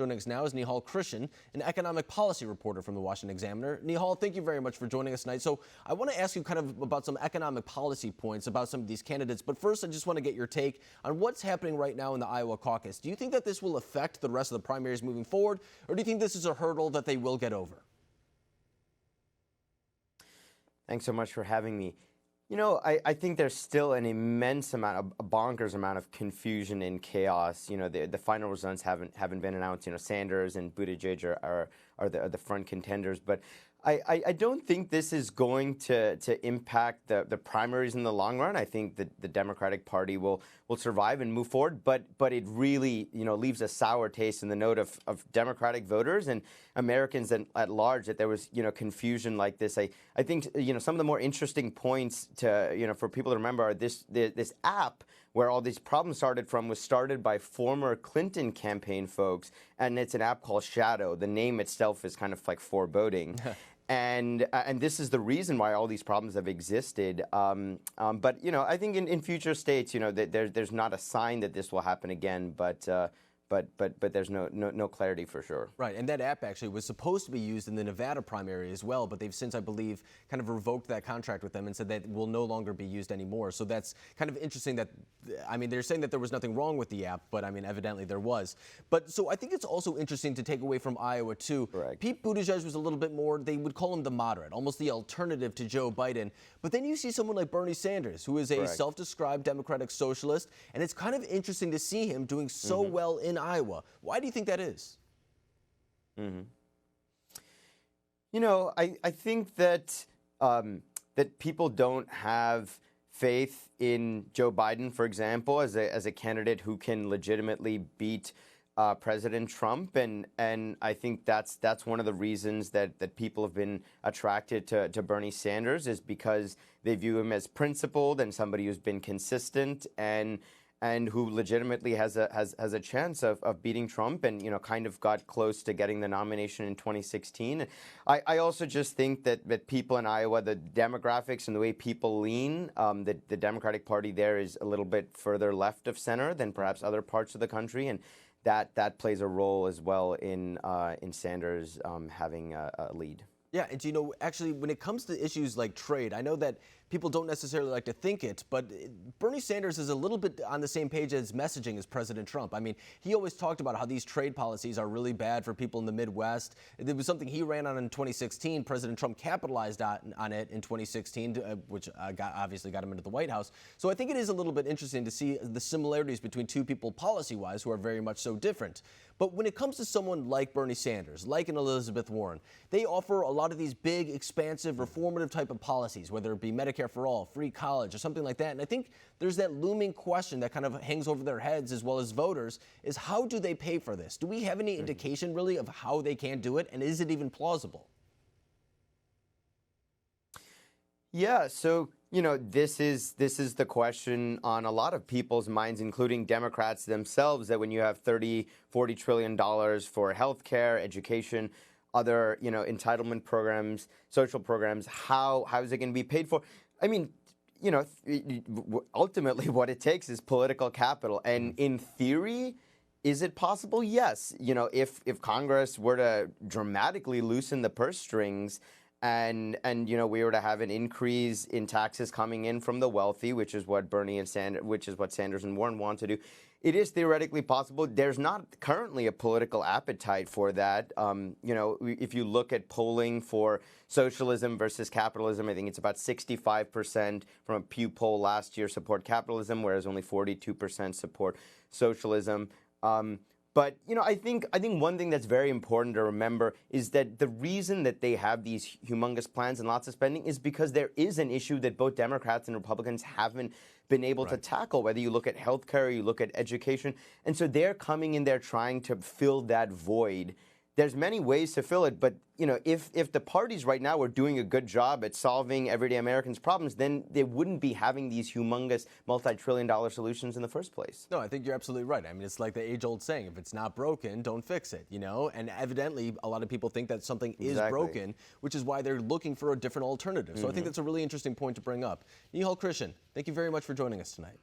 Joining us now is Nihal Krishan, an economic policy reporter from the Washington Examiner. Nihal, thank you very much for joining us tonight. So I want to ask you kind of about some economic policy points about some of these candidates. But first, I just want to get your take on what's happening right now in the Iowa caucus. Do you think that this will affect the rest of the primaries moving forward, or do you think this is a hurdle that they will get over? Thanks so much for having me. You know, I think there's still an immense amount, a bonkers amount of confusion and chaos. You know, the final results haven't been announced. You know, Sanders and Buttigieg are the front contenders, but I don't think this is going to impact the primaries in the long run. I think that the Democratic Party will survive and move forward, but it really, you know, leaves a sour taste in the note of Democratic voters and Americans at large that there was, you know, confusion like this. I think, you know, some of the more interesting points to, you know, for people to remember are this app where all these problems started from was started by former Clinton campaign folks, and it's an app called Shadow. The name itself is kind of like foreboding. And this is the reason why all these problems have existed. But, you know, I think in future states, you know, there's not a sign that this will happen again, but there's no clarity for sure. Right, and that app actually was supposed to be used in the Nevada primary as well, but they've since, I believe, kind of revoked that contract with them and said that it will no longer be used anymore. So that's kind of interesting that, I mean, they're saying that there was nothing wrong with the app, but I mean, evidently there was. But so I think it's also interesting to take away from Iowa too. Correct. Pete Buttigieg was a little bit more, they would call him the moderate, almost the alternative to Joe Biden. But then you see someone like Bernie Sanders, who is a Correct. self-described Democratic socialist, and it's kind of interesting to see him doing so well in Iowa. Why do you think that is? You know, I think that that people don't have faith in Joe Biden, for example, as a candidate who can legitimately beat President Trump, and I think that's one of the reasons that people have been attracted to Bernie Sanders, is because they view him as principled and somebody who's been consistent and who legitimately has a chance of beating Trump, and, you know, kind of got close to getting the nomination in 2016. I also just think that people in Iowa, the demographics and the way people lean, the Democratic Party there is a little bit further left of center than perhaps other parts of the country, and that plays a role as well in Sanders having a lead. Yeah, and you know, actually, when it comes to issues like trade, I know that people don't necessarily like to think it, but Bernie Sanders is a little bit on the same page as messaging as President Trump. I mean, he always talked about how these trade policies are really bad for people in the Midwest. It was something he ran on in 2016. President Trump capitalized on it in 2016, which obviously got him into the White House. So I think it is a little bit interesting to see the similarities between two people policy-wise who are very much so different. But when it comes to someone like Bernie Sanders, like an Elizabeth Warren, they offer a lot of these big, expansive, reformative type of policies, whether it be Medicare for all, free college, or something like that. And I think there's that looming question that kind of hangs over their heads as well as voters, is how do they pay for this? Do we have any indication really of how they can do it? And is it even plausible? Yeah, so, you know, this is the question on a lot of people's minds, including Democrats themselves, that when you have $30, $40 trillion for healthcare, education, other, you know, entitlement programs, social programs, how is it going to be paid for? I mean, you know, ultimately what it takes is political capital. And in theory, is it possible? Yes. You know, if Congress were to dramatically loosen the purse strings, and you know, we were to have an increase in taxes coming in from the wealthy, which is what Sanders and Warren want to do, it is theoretically possible. There's not currently a political appetite for that. You know, if you look at polling for socialism versus capitalism, I think it's about 65% from a Pew poll last year support capitalism, whereas only 42% support socialism. But, you know, I think one thing that's very important to remember is that the reason that they have these humongous plans and lots of spending is because there is an issue that both Democrats and Republicans haven't been able to tackle, whether you look at healthcare or you look at education. And so they're coming in there trying to fill that void. There's many ways to fill it, but, you know, if the parties right now were doing a good job at solving everyday Americans' problems, then they wouldn't be having these humongous multi-trillion-dollar solutions in the first place. No, I think you're absolutely right. I mean, it's like the age-old saying, if it's not broken, don't fix it, you know? And evidently, a lot of people think that something is broken, which is why they're looking for a different alternative. So I think that's a really interesting point to bring up. Nihal Krishan, thank you very much for joining us tonight.